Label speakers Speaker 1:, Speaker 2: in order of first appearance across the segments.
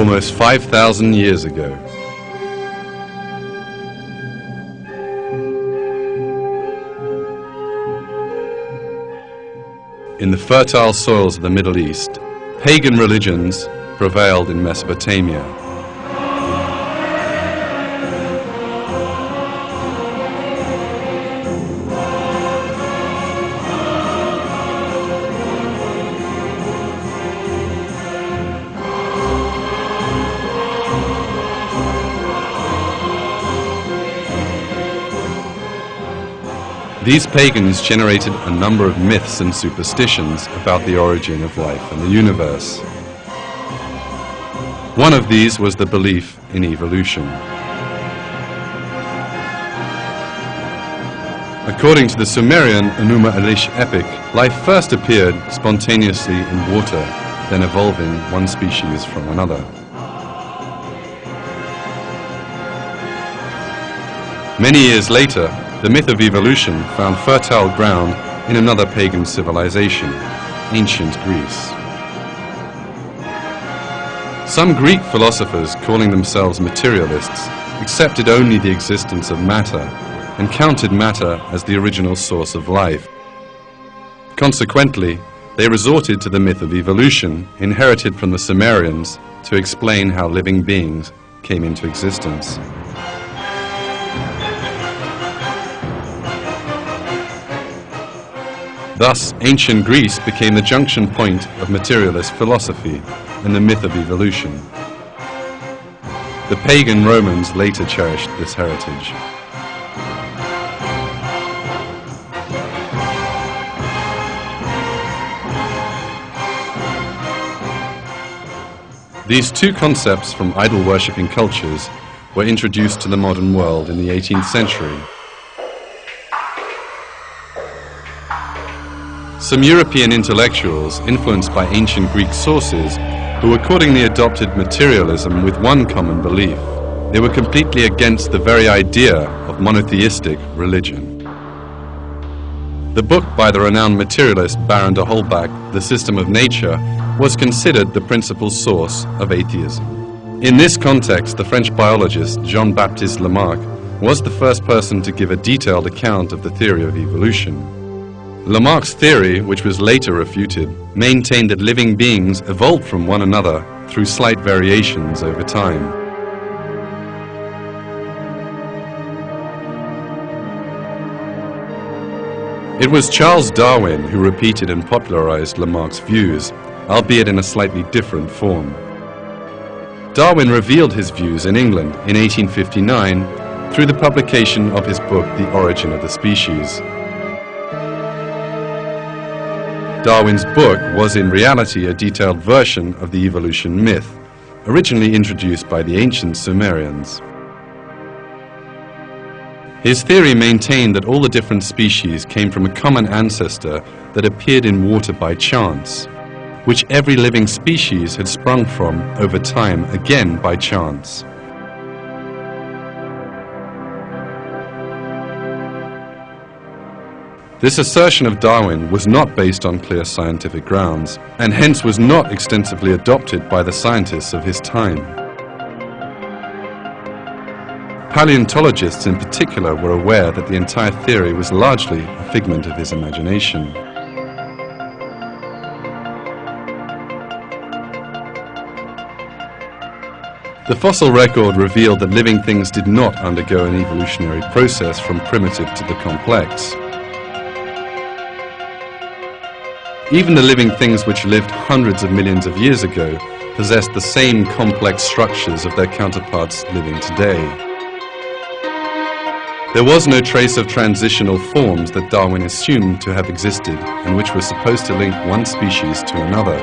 Speaker 1: almost 5,000 years ago. In the fertile soils of the Middle East, pagan religions prevailed in Mesopotamia. These pagans generated a number of myths and superstitions about the origin of life and the universe. One of these was the belief in evolution. According to the Sumerian Enuma Elish epic, life first appeared spontaneously in water, then evolving one species from another. Many years later, the myth of evolution found fertile ground in another pagan civilization, ancient Greece. Some Greek philosophers, calling themselves materialists, accepted only the existence of matter and counted matter as the original source of life. Consequently, they resorted to the myth of evolution, inherited from the Sumerians, to explain how living beings came into existence. Thus, ancient Greece became the junction point of materialist philosophy and the myth of evolution. The pagan Romans later cherished this heritage. These two concepts from idol-worshipping cultures were introduced to the modern world in the 18th century. Some European intellectuals, influenced by ancient Greek sources, who accordingly adopted materialism with one common belief. They were completely against the very idea of monotheistic religion. The book by the renowned materialist Baron de Holbach, The System of Nature, was considered the principal source of atheism. In this context, the French biologist Jean-Baptiste Lamarck was the first person to give a detailed account of the theory of evolution. Lamarck's theory, which was later refuted, maintained that living beings evolved from one another through slight variations over time. It was Charles Darwin who repeated and popularized Lamarck's views, albeit in a slightly different form. Darwin revealed his views in England in 1859 through the publication of his book The Origin of the Species. Darwin's book was in reality a detailed version of the evolution myth, originally introduced by the ancient Sumerians. His theory maintained that all the different species came from a common ancestor that appeared in water by chance, which every living species had sprung from over time, again by chance. This assertion of Darwin was not based on clear scientific grounds, and hence was not extensively adopted by the scientists of his time. Paleontologists in particular were aware that the entire theory was largely a figment of his imagination. The fossil record revealed that living things did not undergo an evolutionary process from primitive to the complex. Even the living things which lived hundreds of millions of years ago possessed the same complex structures of their counterparts living today. There was no trace of transitional forms that Darwin assumed to have existed and which were supposed to link one species to another.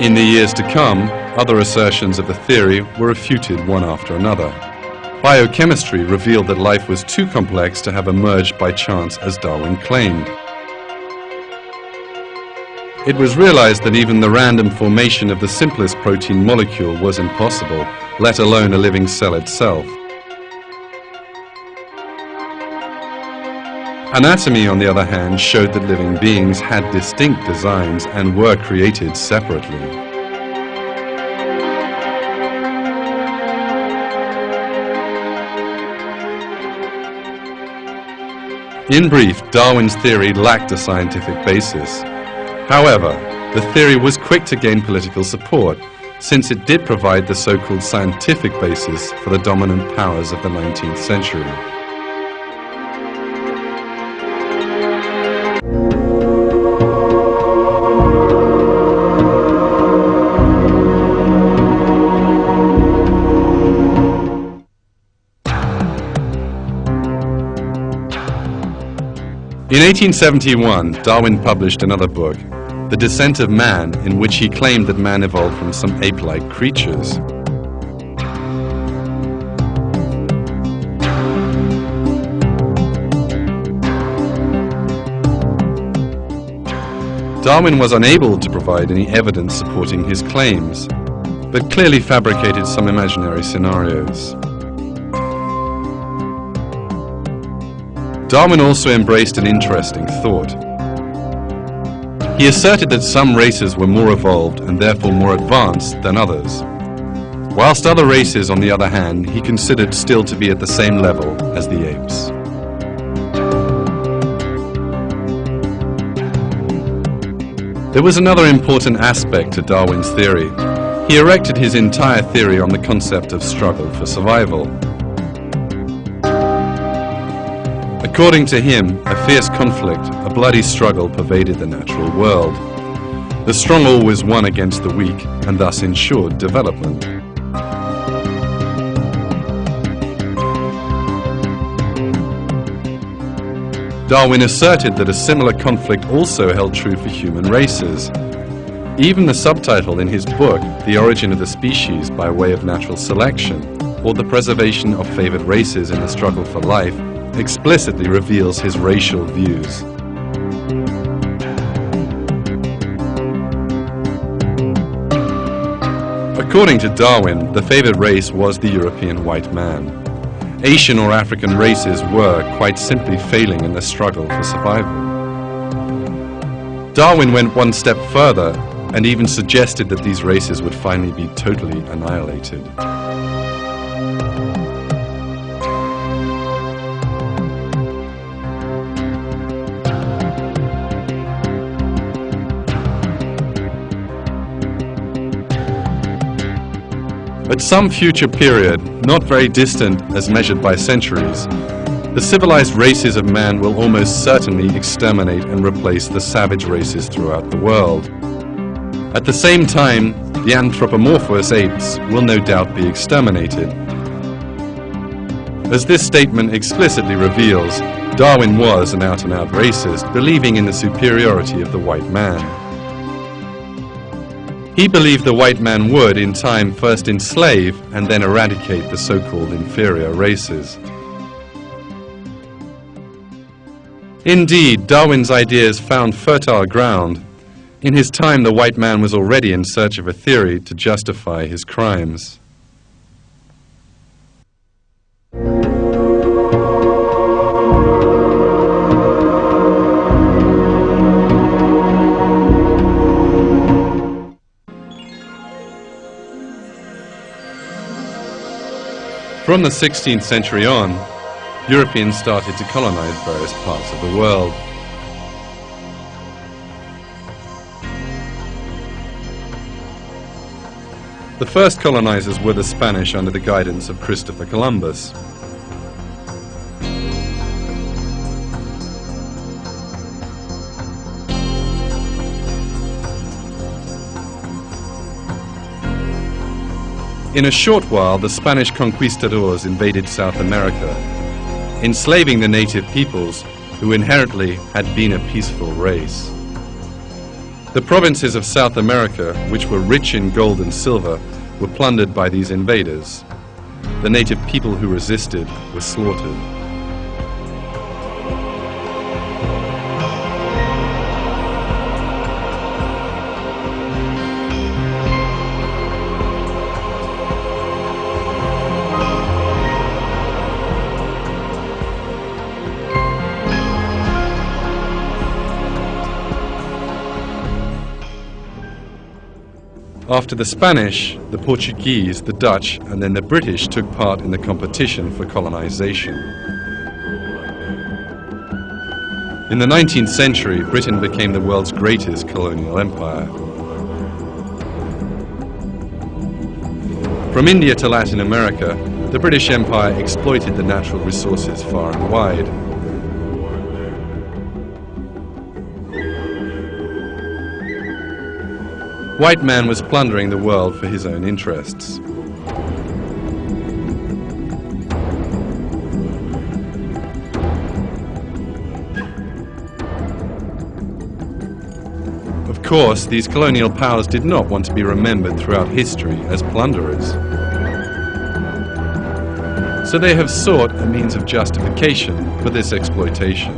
Speaker 1: In the years to come, other assertions of the theory were refuted one after another. Biochemistry revealed that life was too complex to have emerged by chance as Darwin claimed. It was realized that even the random formation of the simplest protein molecule was impossible, let alone a living cell itself. Anatomy, on the other hand, showed that living beings had distinct designs and were created separately. In brief, Darwin's theory lacked a scientific basis. However, the theory was quick to gain political support, since it did provide the so-called scientific basis for the dominant powers of the 19th century. In 1871, Darwin published another book, The Descent of Man, in which he claimed that man evolved from some ape-like creatures. Darwin was unable to provide any evidence supporting his claims, but clearly fabricated some imaginary scenarios. Darwin also embraced an interesting thought. He asserted that some races were more evolved and therefore more advanced than others, whilst other races, on the other hand, he considered still to be at the same level as the apes. There was another important aspect to Darwin's theory. He erected his entire theory on the concept of struggle for survival. According to him, a fierce conflict, a bloody struggle pervaded the natural world. The strong always won against the weak and thus ensured development. Darwin asserted that a similar conflict also held true for human races. Even the subtitle in his book, The Origin of the Species by Way of Natural Selection, or The Preservation of Favored Races in the Struggle for Life, explicitly reveals his racial views. According to Darwin, the favored race was the European white man. Asian or African races were, quite simply, failing in the struggle for survival. Darwin went one step further and even suggested that these races would finally be totally annihilated. At some future period, not very distant as measured by centuries, the civilized races of man will almost certainly exterminate and replace the savage races throughout the world. At the same time, the anthropomorphous apes will no doubt be exterminated. As this statement explicitly reveals, Darwin was an out-and-out racist, believing in the superiority of the white man. He believed the white man would, in time, first enslave and then eradicate the so-called inferior races. Indeed, Darwin's ideas found fertile ground. In his time, the white man was already in search of a theory to justify his crimes. From the 16th century on, Europeans started to colonize various parts of the world. The first colonizers were the Spanish under the guidance of Christopher Columbus. In a short while, the Spanish conquistadors invaded South America, enslaving the native peoples who inherently had been a peaceful race. The provinces of South America, which were rich in gold and silver, were plundered by these invaders. The native people who resisted were slaughtered. After the Spanish, the Portuguese, the Dutch, and then the British took part in the competition for colonization. In the 19th century, Britain became the world's greatest colonial empire. From India to Latin America, the British Empire exploited the natural resources far and wide. White man was plundering the world for his own interests. Of course, these colonial powers did not want to be remembered throughout history as plunderers. So they have sought a means of justification for this exploitation.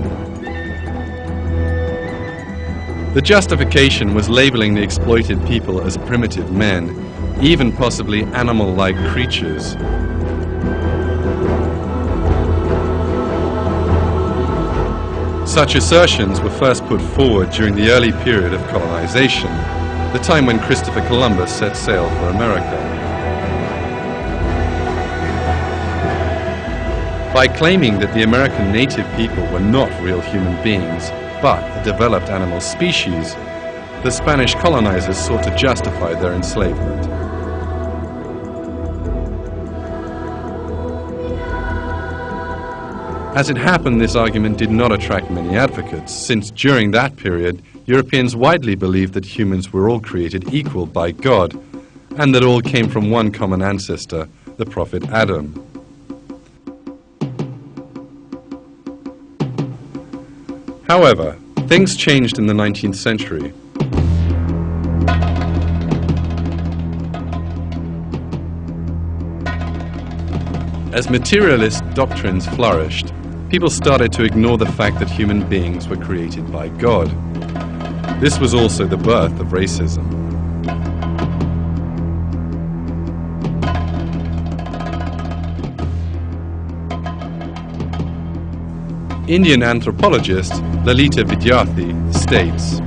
Speaker 1: The justification was labeling the exploited people as primitive men, even possibly animal-like creatures. Such assertions were first put forward during the early period of colonization, the time when Christopher Columbus set sail for America. By claiming that the American native people were not real human beings, but a developed animal species, the Spanish colonizers sought to justify their enslavement. As it happened, this argument did not attract many advocates, since during that period, Europeans widely believed that humans were all created equal by God, and that all came from one common ancestor, the prophet Adam. However, things changed in the 19th century. As materialist doctrines flourished, people started to ignore the fact that human beings were created by God. This was also the birth of racism. Indian anthropologist Lalita Vidyarthi states,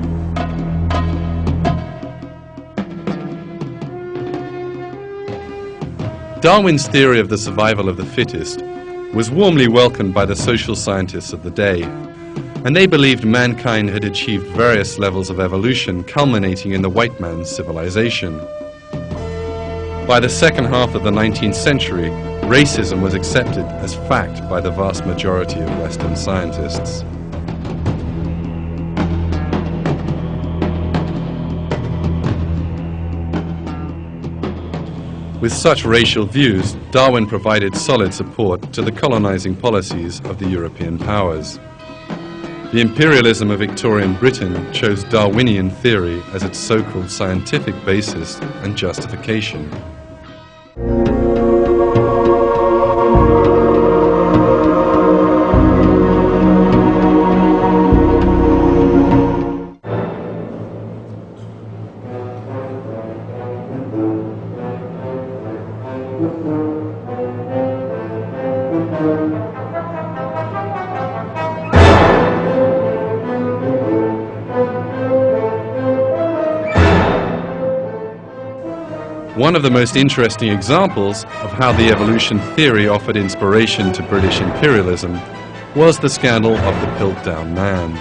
Speaker 1: Darwin's theory of the survival of the fittest was warmly welcomed by the social scientists of the day, and they believed mankind had achieved various levels of evolution culminating in the white man's civilization. By the second half of the 19th century, racism was accepted as fact by the vast majority of Western scientists. With such racial views, Darwin provided solid support to the colonizing policies of the European powers. The imperialism of Victorian Britain chose Darwinian theory as its so-called scientific basis and justification. One of the most interesting examples of how the evolution theory offered inspiration to British imperialism was the scandal of the Piltdown Man.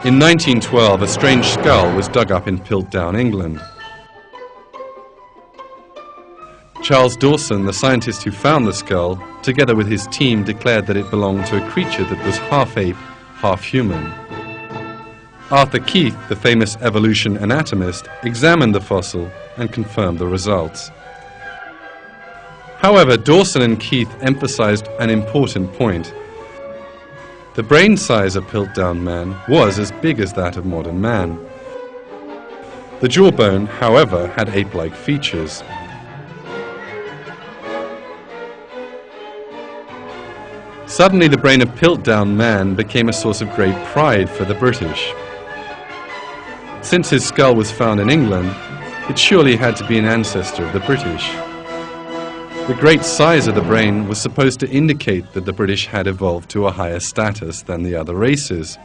Speaker 1: In 1912, a strange skull was dug up in Piltdown, England. Charles Dawson, the scientist who found the skull, together with his team declared that it belonged to a creature that was half ape, half human. Arthur Keith, the famous evolution anatomist, examined the fossil and confirmed the results. However, Dawson and Keith emphasized an important point. The brain size of Piltdown Man was as big as that of modern man. The jawbone, however, had ape-like features. Suddenly, the brain of Piltdown Man became a source of great pride for the British. Since his skull was found in England, it surely had to be an ancestor of the British. The great size of the brain was supposed to indicate that the British had evolved to a higher status than the other races,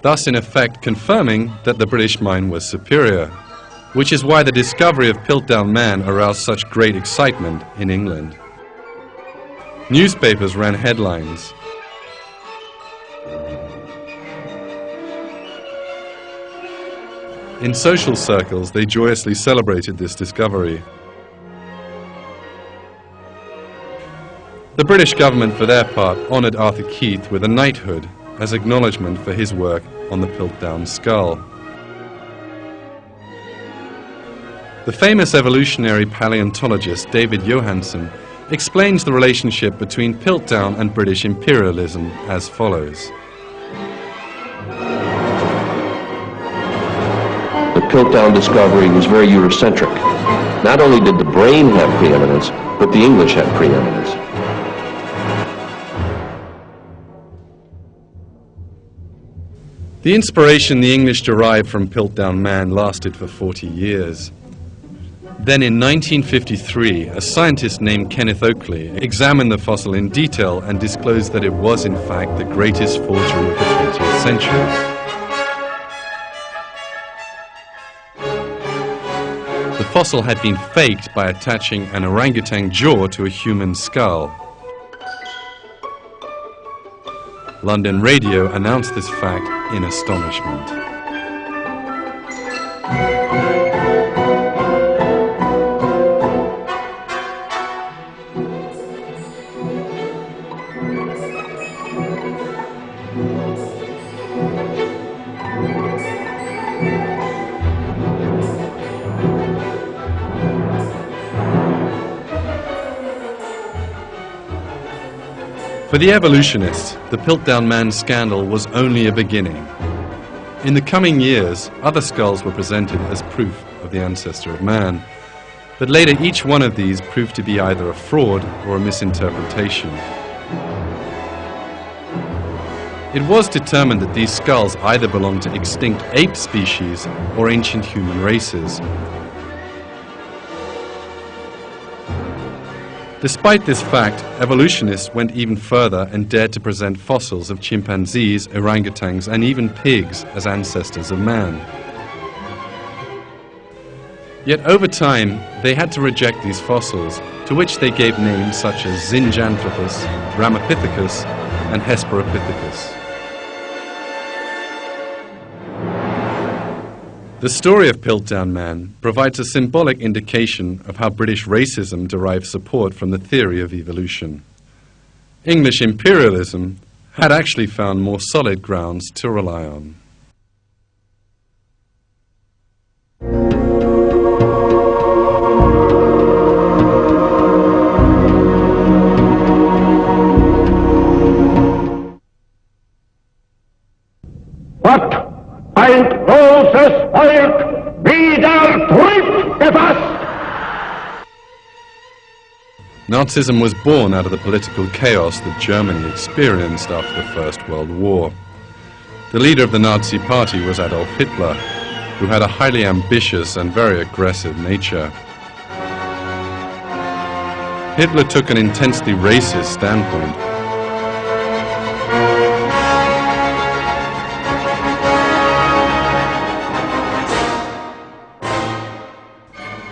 Speaker 1: thus in effect confirming that the British mind was superior. which is why the discovery of Piltdown Man aroused such great excitement in England. Newspapers ran headlines. In social circles, they joyously celebrated this discovery. The British government, for their part, honoured Arthur Keith with a knighthood as acknowledgement for his work on the Piltdown skull. The famous evolutionary paleontologist David Johansen explains the relationship between Piltdown and British imperialism as follows.
Speaker 2: The Piltdown discovery was very Eurocentric. Not only did the brain have preeminence, but the English had preeminence.
Speaker 1: The inspiration the English derived from Piltdown Man lasted for 40 years. Then in 1953, a scientist named Kenneth Oakley examined the fossil in detail and disclosed that it was in fact the greatest forgery of the 20th century. The fossil had been faked by attaching an orangutan jaw to a human skull. London radio announced this fact in astonishment. For the evolutionists, the Piltdown Man scandal was only a beginning. In the coming years, other skulls were presented as proof of the ancestor of man, but later each one of these proved to be either a fraud or a misinterpretation. It was determined that these skulls either belonged to extinct ape species or ancient human races. Despite this fact, evolutionists went even further and dared to present fossils of chimpanzees, orangutans, and even pigs as ancestors of man. Yet over time, they had to reject these fossils, to which they gave names such as Zinjanthropus, Ramapithecus, and Hesperopithecus. The story of Piltdown Man provides a symbolic indication of how British racism derived support from the theory of evolution. English imperialism had actually found more solid grounds to rely on.
Speaker 3: What ein großes Volk wieder trübt gefasst!
Speaker 1: Nazism was born out of the political chaos that Germany experienced after the First World War. The leader of the Nazi Party was Adolf Hitler, who had a highly ambitious and very aggressive nature. Hitler took an intensely racist standpoint.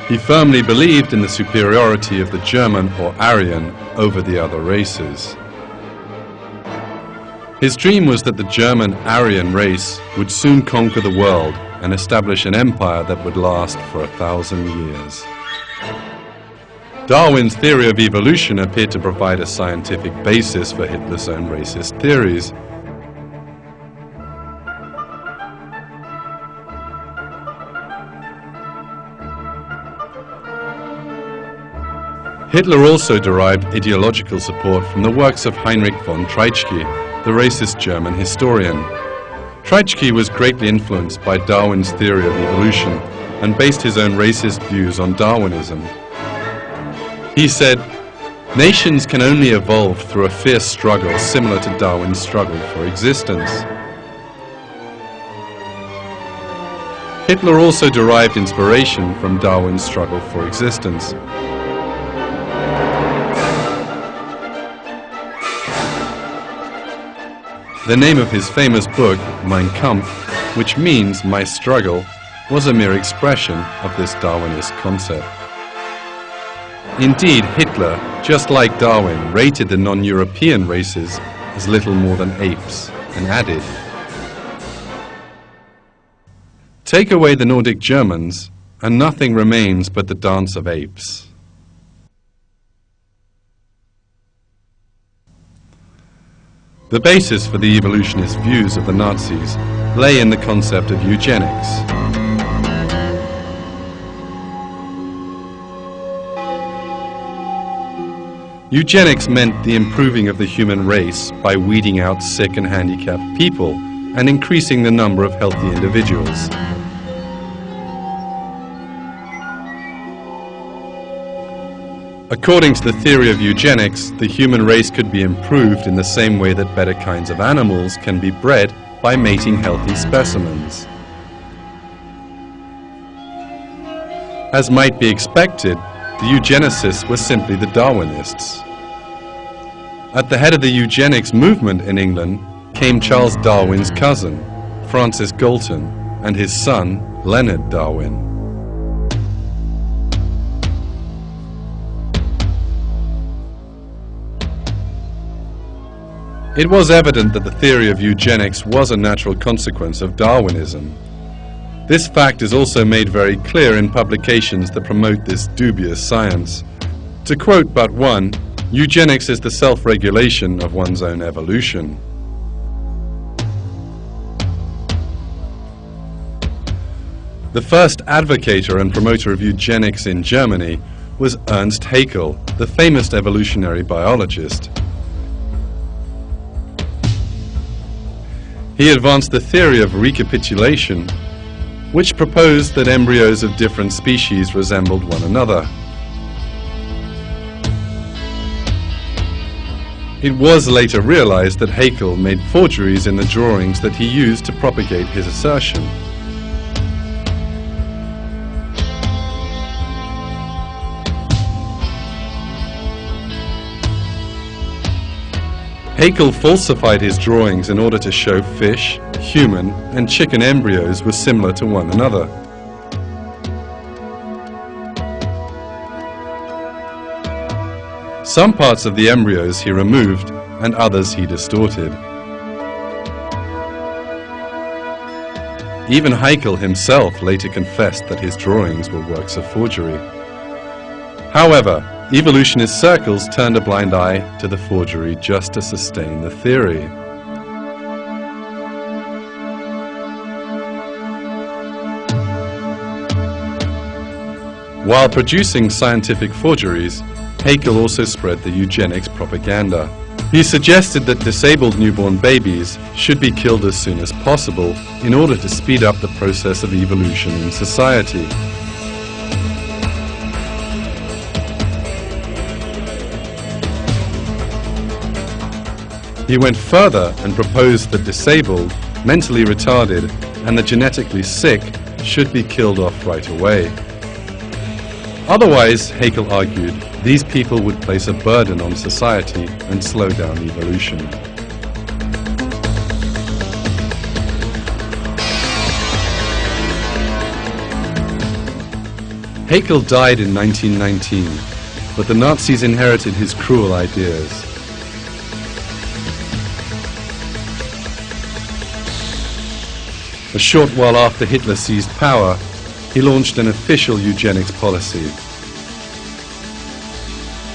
Speaker 1: He firmly believed in the superiority of the German or Aryan over the other races. His dream was that the German Aryan race would soon conquer the world and establish an empire that would last for 1,000 years. Darwin's theory of evolution appeared to provide a scientific basis for Hitler's own racist theories. Hitler also derived ideological support from the works of Heinrich von Treitschke, the racist German historian. Treitschke was greatly influenced by Darwin's theory of evolution and based his own racist views on Darwinism. He said, "Nations can only evolve through a fierce struggle similar to Darwin's struggle for existence." Hitler also derived inspiration from Darwin's struggle for existence. The name of his famous book, Mein Kampf, which means My Struggle, was a mere expression of this Darwinist concept. Indeed, Hitler, just like Darwin, rated the non-European races as little more than apes, and added, "Take away the Nordic Germans, and nothing remains but the dance of apes." The basis for the evolutionist views of the Nazis lay in the concept of eugenics. Eugenics meant the improving of the human race by weeding out sick and handicapped people and increasing the number of healthy individuals. According to the theory of eugenics, the human race could be improved in the same way that better kinds of animals can be bred by mating healthy specimens. As might be expected, the eugenicists were simply the Darwinists. At the head of the eugenics movement in England came Charles Darwin's cousin, Francis Galton, and his son, Leonard Darwin. It was evident that the theory of eugenics was a natural consequence of Darwinism. This fact is also made very clear in publications that promote this dubious science. To quote but one, eugenics is the self-regulation of one's own evolution. The first advocator and promoter of eugenics in Germany was Ernst Haeckel, the famous evolutionary biologist. He advanced the theory of recapitulation, which proposed that embryos of different species resembled one another. It was later realized that Haeckel made forgeries in the drawings that he used to propagate his assertion. Haeckel falsified his drawings in order to show fish, human, and chicken embryos were similar to one another. Some parts of the embryos he removed, and others he distorted. Even Haeckel himself later confessed that his drawings were works of forgery. However, evolutionist circles turned a blind eye to the forgery just to sustain the theory. While producing scientific forgeries, Haeckel also spread the eugenics propaganda. He suggested that disabled newborn babies should be killed as soon as possible in order to speed up the process of evolution in society. He went further and proposed that disabled, mentally retarded, and the genetically sick should be killed off right away. Otherwise, Haeckel argued, these people would place a burden on society and slow down evolution. Haeckel died in 1919, but the Nazis inherited his cruel ideas. A short while after Hitler seized power, he launched an official eugenics policy.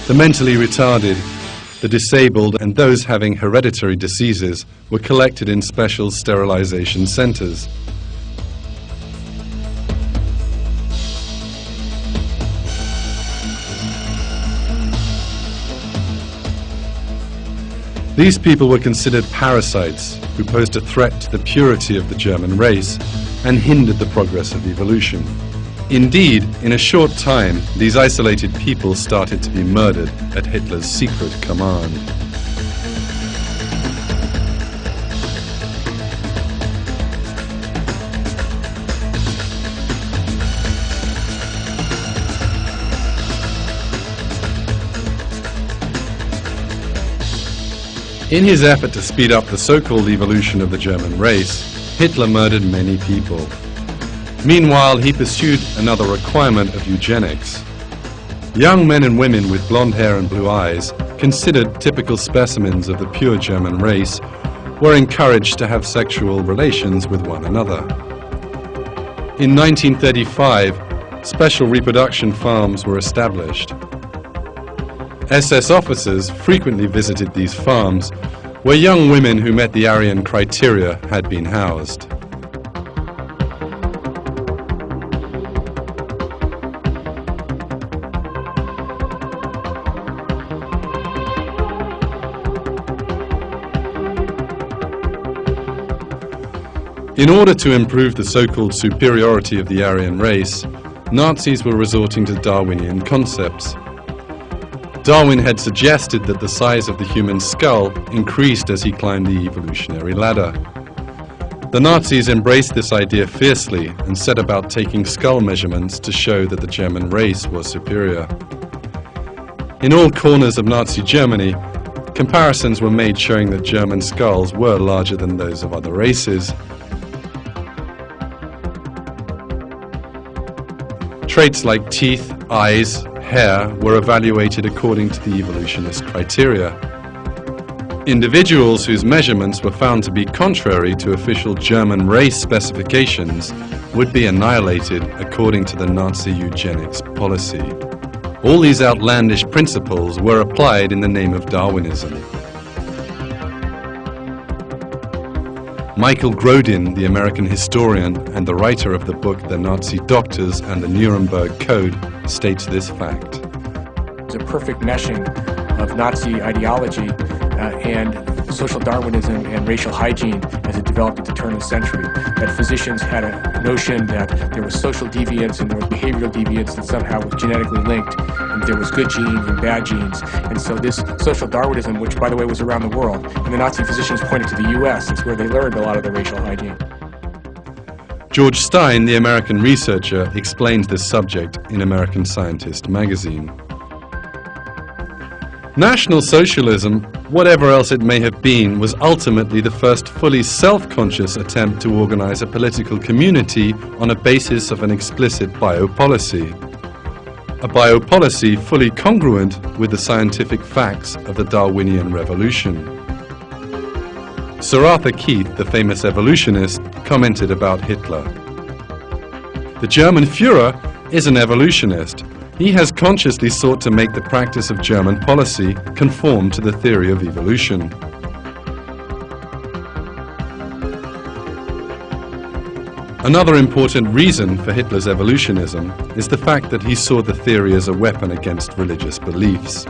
Speaker 1: The mentally retarded, the disabled, and those having hereditary diseases were collected in special sterilization centers. These people were considered parasites who posed a threat to the purity of the German race and hindered the progress of evolution. Indeed, in a short time, these isolated people started to be murdered at Hitler's secret command. In his effort to speed up the so-called evolution of the German race, Hitler murdered many people. Meanwhile, he pursued another requirement of eugenics. Young men and women with blonde hair and blue eyes, considered typical specimens of the pure German race, were encouraged to have sexual relations with one another. In 1935, special reproduction farms were established. SS officers frequently visited these farms, where young women who met the Aryan criteria had been housed. In order to improve the so-called superiority of the Aryan race, Nazis were resorting to Darwinian concepts. Darwin had suggested that the size of the human skull increased as he climbed the evolutionary ladder. The Nazis embraced this idea fiercely and set about taking skull measurements to show that the German race was superior. In all corners of Nazi Germany, comparisons were made showing that German skulls were larger than those of other races. Traits like teeth, eyes, hair were evaluated according to the evolutionist criteria. Individuals whose measurements were found to be contrary to official German race specifications would be annihilated according to the Nazi eugenics policy. All these outlandish principles were applied in the name of Darwinism. Michael Grodin, the American historian and the writer of the book The Nazi Doctors and the Nuremberg Code, states this fact.
Speaker 4: It's a perfect meshing of Nazi ideology and social Darwinism and racial hygiene as it developed at the turn of the century. That physicians had a notion that there was social deviance and there was behavioral deviance that somehow was genetically linked, and there was good genes and bad genes. And so this social Darwinism, which by the way was around the world, and the Nazi physicians pointed to the US, that's where they learned a lot of the racial hygiene.
Speaker 1: George Stein, the American researcher, explains this subject in American Scientist magazine. National Socialism, whatever else it may have been, was ultimately the first fully self-conscious attempt to organize a political community on a basis of an explicit biopolicy. A biopolicy fully congruent with the scientific facts of the Darwinian revolution. Sir Arthur Keith, the famous evolutionist, commented about Hitler. The German Führer is an evolutionist. He has consciously sought to make the practice of German policy conform to the theory of evolution. Another important reason for Hitler's evolutionism is the fact that he saw the theory as a weapon against religious beliefs.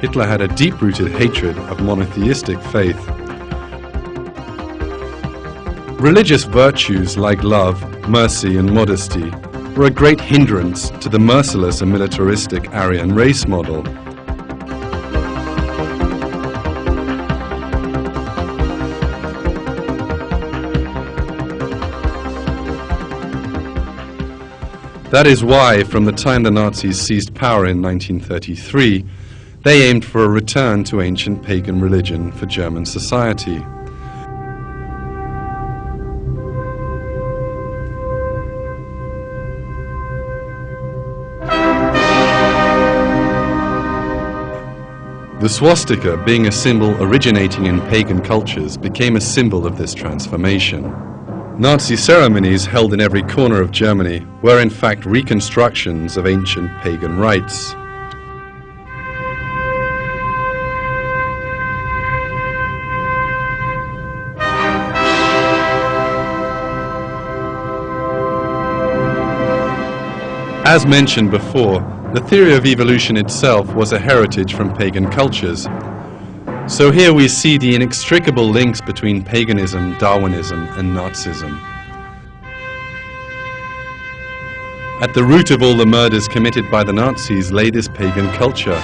Speaker 1: Hitler had a deep-rooted hatred of monotheistic faith. Religious virtues like love, mercy and modesty were a great hindrance to the merciless and militaristic Aryan race model. That is why, from the time the Nazis seized power in 1933, they aimed for a return to ancient pagan religion for German society. The swastika, being a symbol originating in pagan cultures, became a symbol of this transformation. Nazi ceremonies held in every corner of Germany were in fact reconstructions of ancient pagan rites. As mentioned before, the theory of evolution itself was a heritage from pagan cultures. So here we see the inextricable links between paganism, Darwinism, and Nazism. At the root of all the murders committed by the Nazis lay this pagan culture.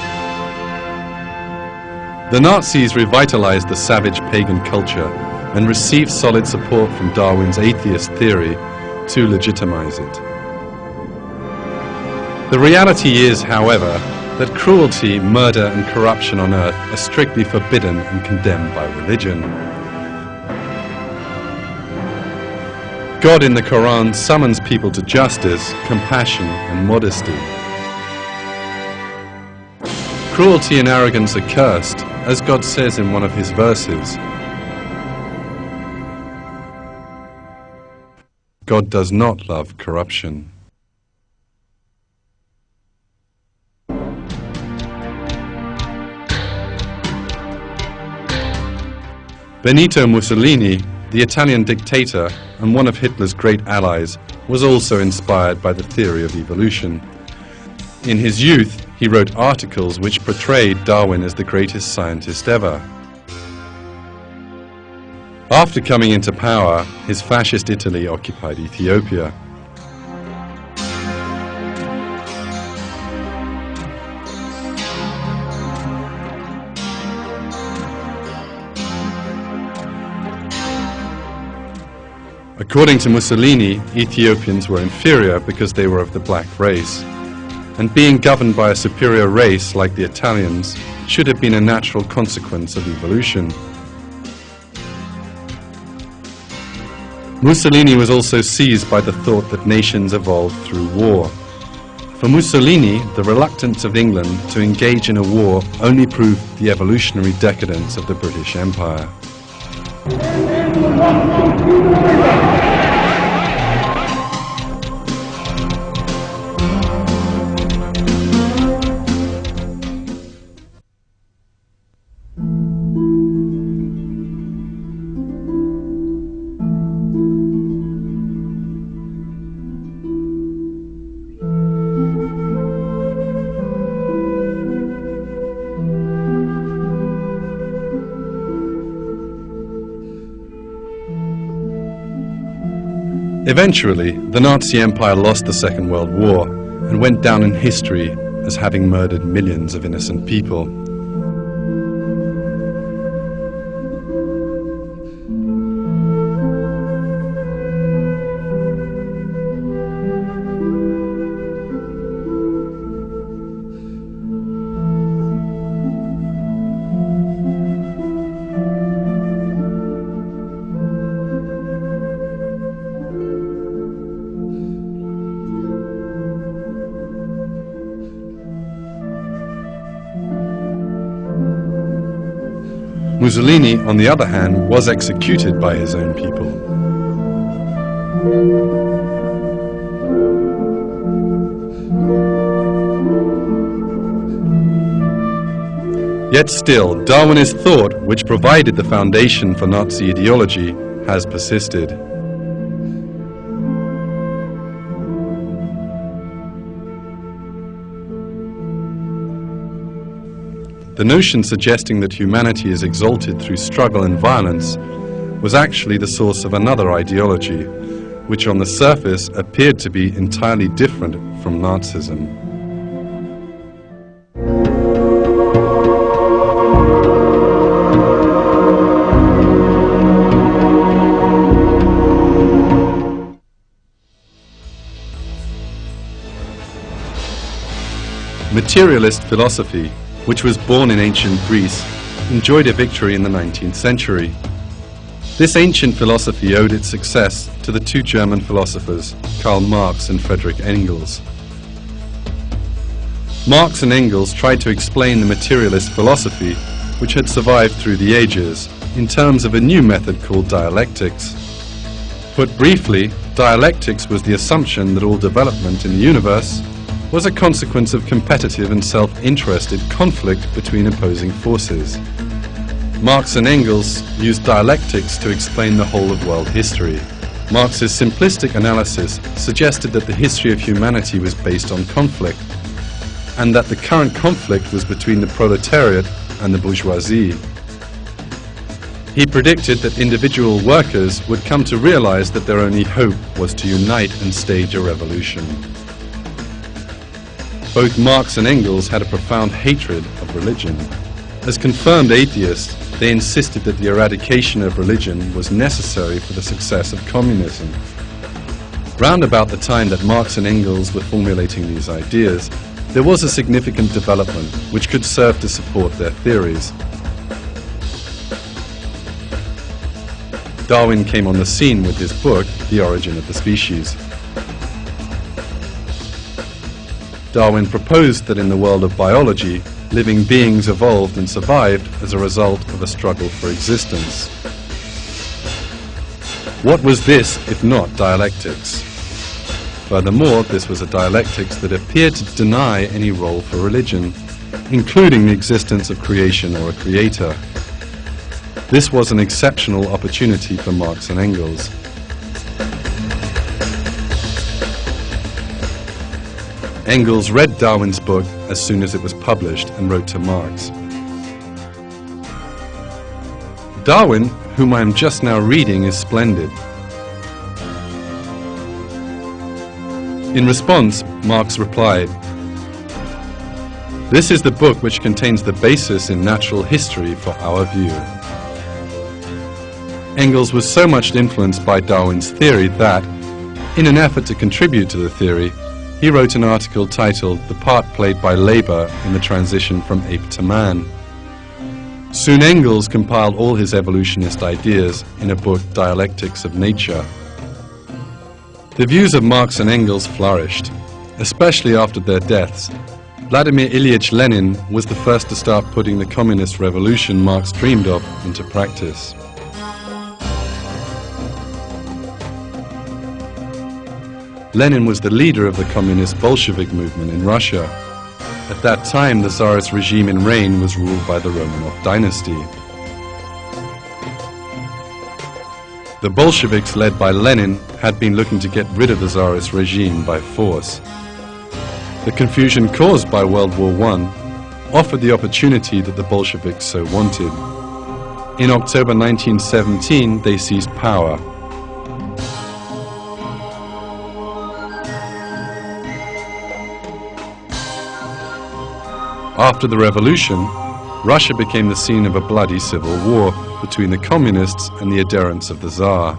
Speaker 1: The Nazis revitalized the savage pagan culture and received solid support from Darwin's atheist theory to legitimize it. The reality is, however, that cruelty, murder and corruption on earth are strictly forbidden and condemned by religion. God in the Quran summons people to justice, compassion, and modesty. Cruelty and arrogance are cursed, as God says in one of his verses. God does not love corruption. Benito Mussolini, the Italian dictator and one of Hitler's great allies, was also inspired by the theory of evolution. In his youth, he wrote articles which portrayed Darwin as the greatest scientist ever. After coming into power, his fascist Italy occupied Ethiopia. According to Mussolini, Ethiopians were inferior because they were of the black race, and being governed by a superior race like the Italians should have been a natural consequence of evolution. Mussolini was also seized by the thought that nations evolved through war. For Mussolini, the reluctance of England to engage in a war only proved the evolutionary decadence of the British Empire. Eventually, the Nazi Empire lost the Second World War and went down in history as having murdered millions of innocent people. Mussolini, on the other hand, was executed by his own people. Yet still, Darwinist thought, which provided the foundation for Nazi ideology, has persisted. The notion suggesting that humanity is exalted through struggle and violence was actually the source of another ideology, which on the surface appeared to be entirely different from Nazism. Materialist philosophy, which was born in ancient Greece, enjoyed a victory in the 19th century. This ancient philosophy owed its success to the two German philosophers, Karl Marx and Friedrich Engels. Marx and Engels tried to explain the materialist philosophy, which had survived through the ages, in terms of a new method called dialectics. Put briefly, dialectics was the assumption that all development in the universe was a consequence of competitive and self-interested conflict between opposing forces. Marx and Engels used dialectics to explain the whole of world history. Marx's simplistic analysis suggested that the history of humanity was based on conflict, and that the current conflict was between the proletariat and the bourgeoisie. He predicted that individual workers would come to realize that their only hope was to unite and stage a revolution. Both Marx and Engels had a profound hatred of religion. As confirmed atheists, they insisted that the eradication of religion was necessary for the success of communism. Round about the time that Marx and Engels were formulating these ideas, there was a significant development which could serve to support their theories. Darwin came on the scene with his book, The Origin of the Species. Darwin proposed that in the world of biology, living beings evolved and survived as a result of a struggle for existence. What was this if not dialectics? Furthermore, this was a dialectics that appeared to deny any role for religion, including the existence of creation or a creator. This was an exceptional opportunity for Marx and Engels. Engels read Darwin's book as soon as it was published and wrote to Marx. Darwin, whom I am just now reading, is splendid. In response, Marx replied, "This is the book which contains the basis in natural history for our view." Engels was so much influenced by Darwin's theory that, in an effort to contribute to the theory, he wrote an article titled "The Part Played by Labor in the Transition from Ape to Man." Soon Engels compiled all his evolutionist ideas in a book, Dialectics of Nature. The views of Marx and Engels flourished, especially after their deaths. Vladimir Ilyich Lenin was the first to start putting the communist revolution Marx dreamed of into practice. Lenin was the leader of the communist Bolshevik movement in Russia. At that time, the Tsarist regime in reign was ruled by the Romanov dynasty. The Bolsheviks, led by Lenin, had been looking to get rid of the Tsarist regime by force. The confusion caused by World War I offered the opportunity that the Bolsheviks so wanted. In October 1917, they seized power. After the revolution, Russia became the scene of a bloody civil war between the communists and the adherents of the Tsar.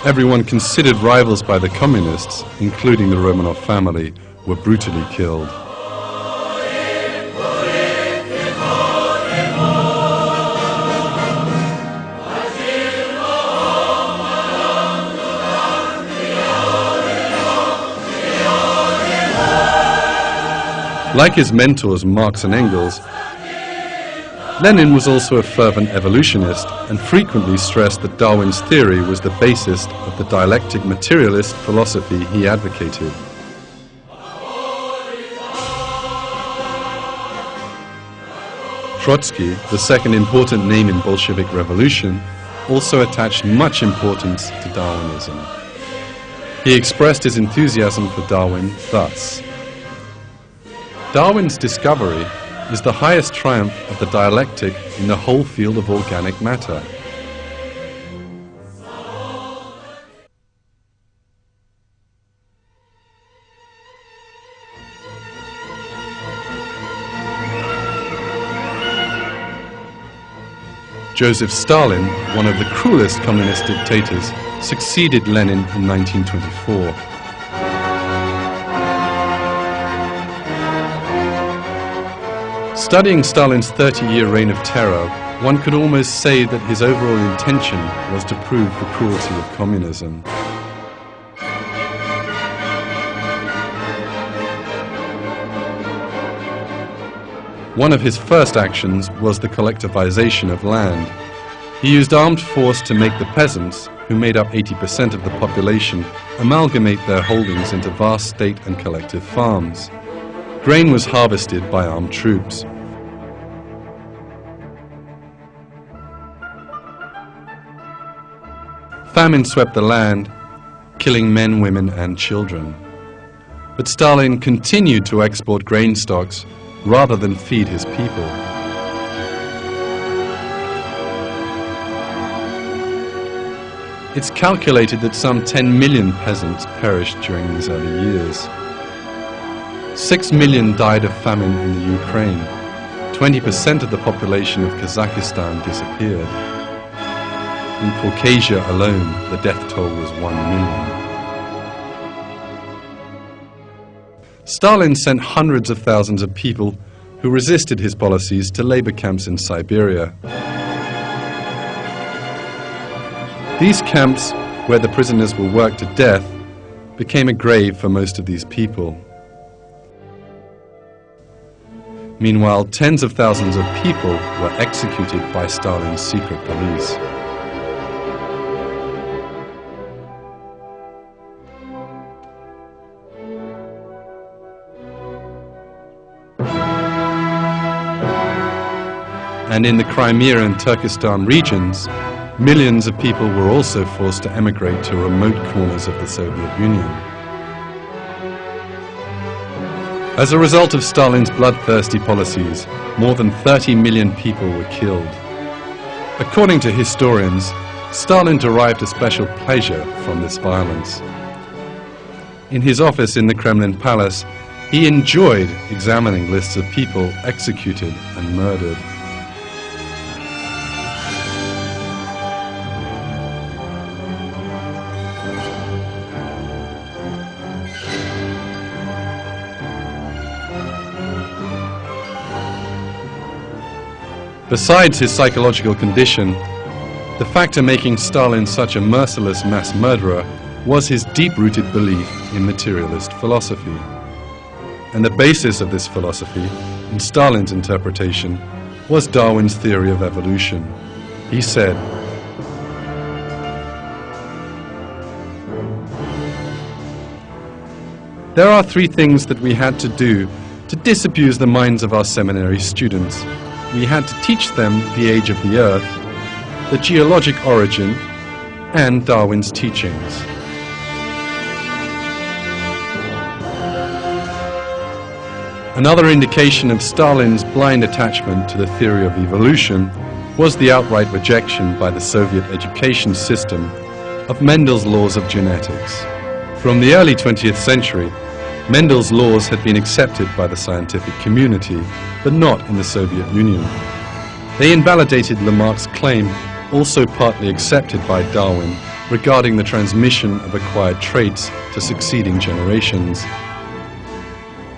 Speaker 1: Everyone considered rivals by the communists, including the Romanov family, were brutally killed. Like his mentors Marx and Engels, Lenin was also a fervent evolutionist and frequently stressed that Darwin's theory was the basis of the dialectic materialist philosophy he advocated. Trotsky, the second important name in Bolshevik revolution, also attached much importance to Darwinism. He expressed his enthusiasm for Darwin thus: "Darwin's discovery is the highest triumph of the dialectic in the whole field of organic matter." Joseph Stalin, one of the cruelest communist dictators, succeeded Lenin in 1924. Studying Stalin's 30-year reign of terror, one could almost say that his overall intention was to prove the cruelty of communism. One of his first actions was the collectivization of land. He used armed force to make the peasants, who made up 80% of the population, amalgamate their holdings into vast state and collective farms. Grain was harvested by armed troops. Famine swept the land, killing men, women, and children. But Stalin continued to export grain stocks rather than feed his people. It's calculated that some 10 million peasants perished during these early years. 6 million died of famine in the Ukraine. 20% of the population of Kazakhstan disappeared. In Caucasia alone, the death toll was 1 million. Stalin sent hundreds of thousands of people who resisted his policies to labor camps in Siberia. These camps, where the prisoners were worked to death, became a grave for most of these people. Meanwhile, tens of thousands of people were executed by Stalin's secret police. And in the Crimea and Turkestan regions, millions of people were also forced to emigrate to remote corners of the Soviet Union. As a result of Stalin's bloodthirsty policies, more than 30 million people were killed. According to historians, Stalin derived a special pleasure from this violence. In his office in the Kremlin Palace, he enjoyed examining lists of people executed and murdered. Besides his psychological condition, the factor making Stalin such a merciless mass murderer was his deep-rooted belief in materialist philosophy. And the basis of this philosophy, in Stalin's interpretation, was Darwin's theory of evolution. He said, "There are three things that we had to do to disabuse the minds of our seminary students. We had to teach them the age of the Earth, the geologic origin, and Darwin's teachings." Another indication of Stalin's blind attachment to the theory of evolution was the outright rejection by the Soviet education system of Mendel's laws of genetics. From the early 20th century, Mendel's laws had been accepted by the scientific community, but not in the Soviet Union. They invalidated Lamarck's claim, also partly accepted by Darwin, regarding the transmission of acquired traits to succeeding generations.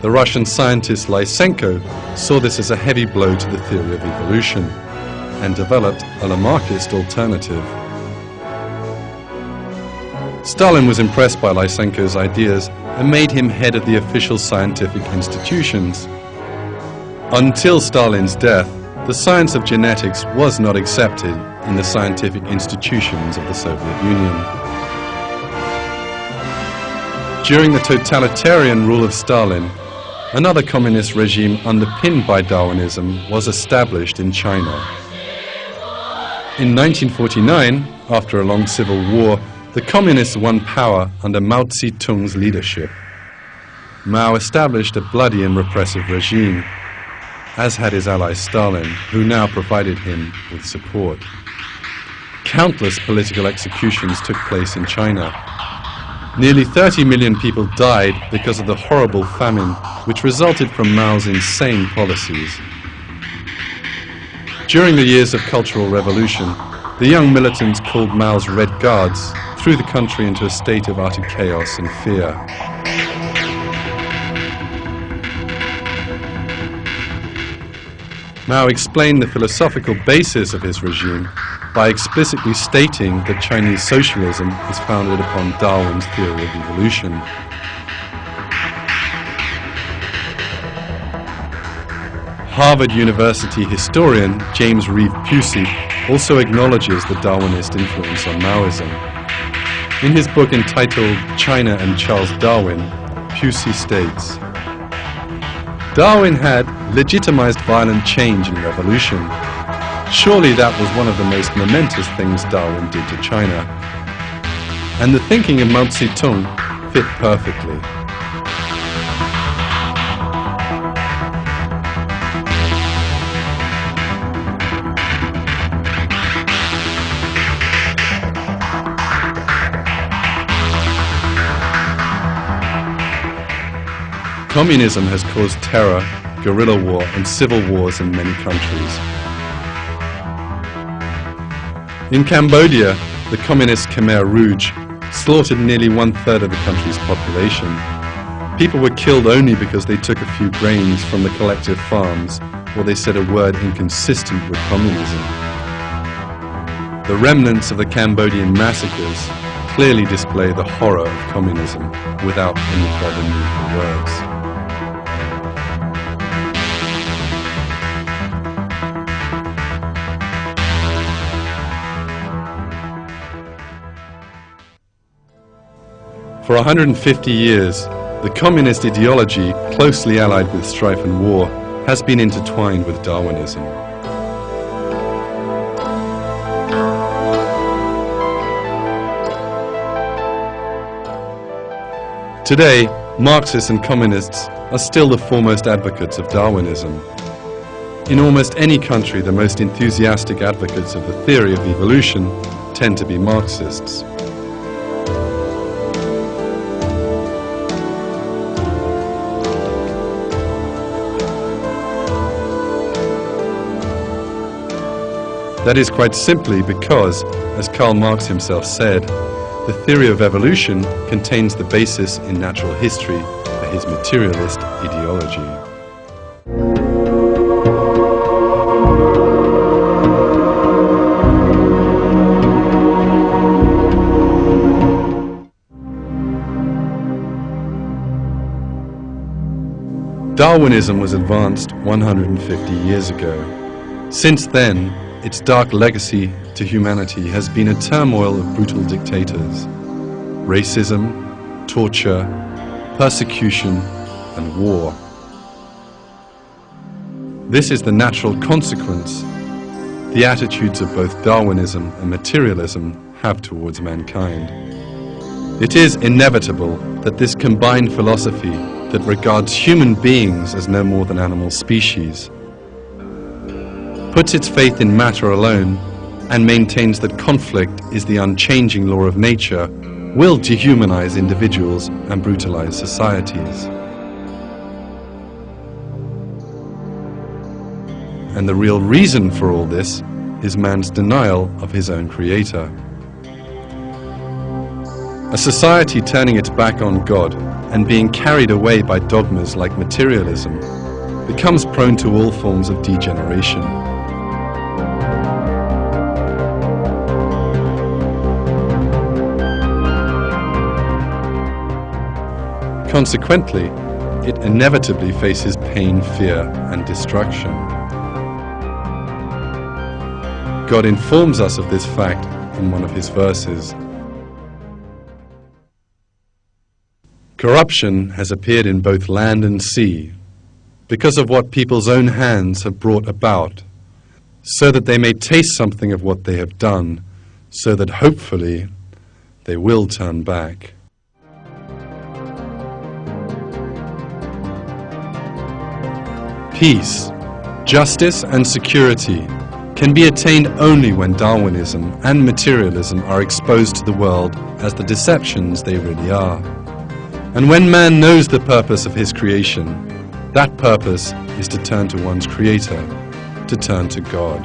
Speaker 1: The Russian scientist Lysenko saw this as a heavy blow to the theory of evolution and developed a Lamarckist alternative. Stalin was impressed by Lysenko's ideas and made him head of the official scientific institutions. Until Stalin's death, the science of genetics was not accepted in the scientific institutions of the Soviet Union. During the totalitarian rule of Stalin, another communist regime underpinned by Darwinism was established in China. In 1949, after a long civil war, the communists won power under Mao Zedong's leadership. Mao established a bloody and repressive regime, as had his ally Stalin, who now provided him with support. Countless political executions took place in China. Nearly 30 million people died because of the horrible famine which resulted from Mao's insane policies. During the years of Cultural Revolution, the young militants called Mao's Red Guards threw the country into a state of utter chaos and fear. Mao explained the philosophical basis of his regime by explicitly stating that Chinese socialism is founded upon Darwin's theory of evolution. Harvard University historian James Reeve Pusey also acknowledges the Darwinist influence on Maoism. In his book entitled China and Charles Darwin, Pusey states, "Darwin had legitimized violent change and revolution. Surely that was one of the most momentous things Darwin did to China. And the thinking of Mao Zedong fit perfectly. Communism has caused terror, guerrilla war and civil wars in many countries. In Cambodia, the communist Khmer Rouge slaughtered nearly 1/3 of the country's population. People were killed only because they took a few grains from the collective farms, or they said a word inconsistent with communism. The remnants of the Cambodian massacres clearly display the horror of communism without any further need for words. For 150 years, the communist ideology, closely allied with strife and war, has been intertwined with Darwinism. Today, Marxists and communists are still the foremost advocates of Darwinism. In almost any country, the most enthusiastic advocates of the theory of evolution tend to be Marxists. That is quite simply because, as Karl Marx himself said, the theory of evolution contains the basis in natural history for his materialist ideology. Darwinism was advanced 150 years ago. Since then, its dark legacy to humanity has been a turmoil of brutal dictators, racism, torture, persecution, and war. This is the natural consequence the attitudes of both Darwinism and materialism have towards mankind. It is inevitable that this combined philosophy that regards human beings as no more than animal species puts its faith in matter alone and maintains that conflict is the unchanging law of nature, will dehumanize individuals and brutalize societies. And the real reason for all this is man's denial of his own creator. A society turning its back on God and being carried away by dogmas like materialism becomes prone to all forms of degeneration. Consequently, it inevitably faces pain, fear, and destruction. God informs us of this fact in one of his verses. Corruption has appeared in both land and sea, because of what people's own hands have brought about, so that they may taste something of what they have done, so that hopefully they will turn back. Peace, justice, and security can be attained only when Darwinism and materialism are exposed to the world as the deceptions they really are. And when man knows the purpose of his creation, that purpose is to turn to one's creator, to turn to God.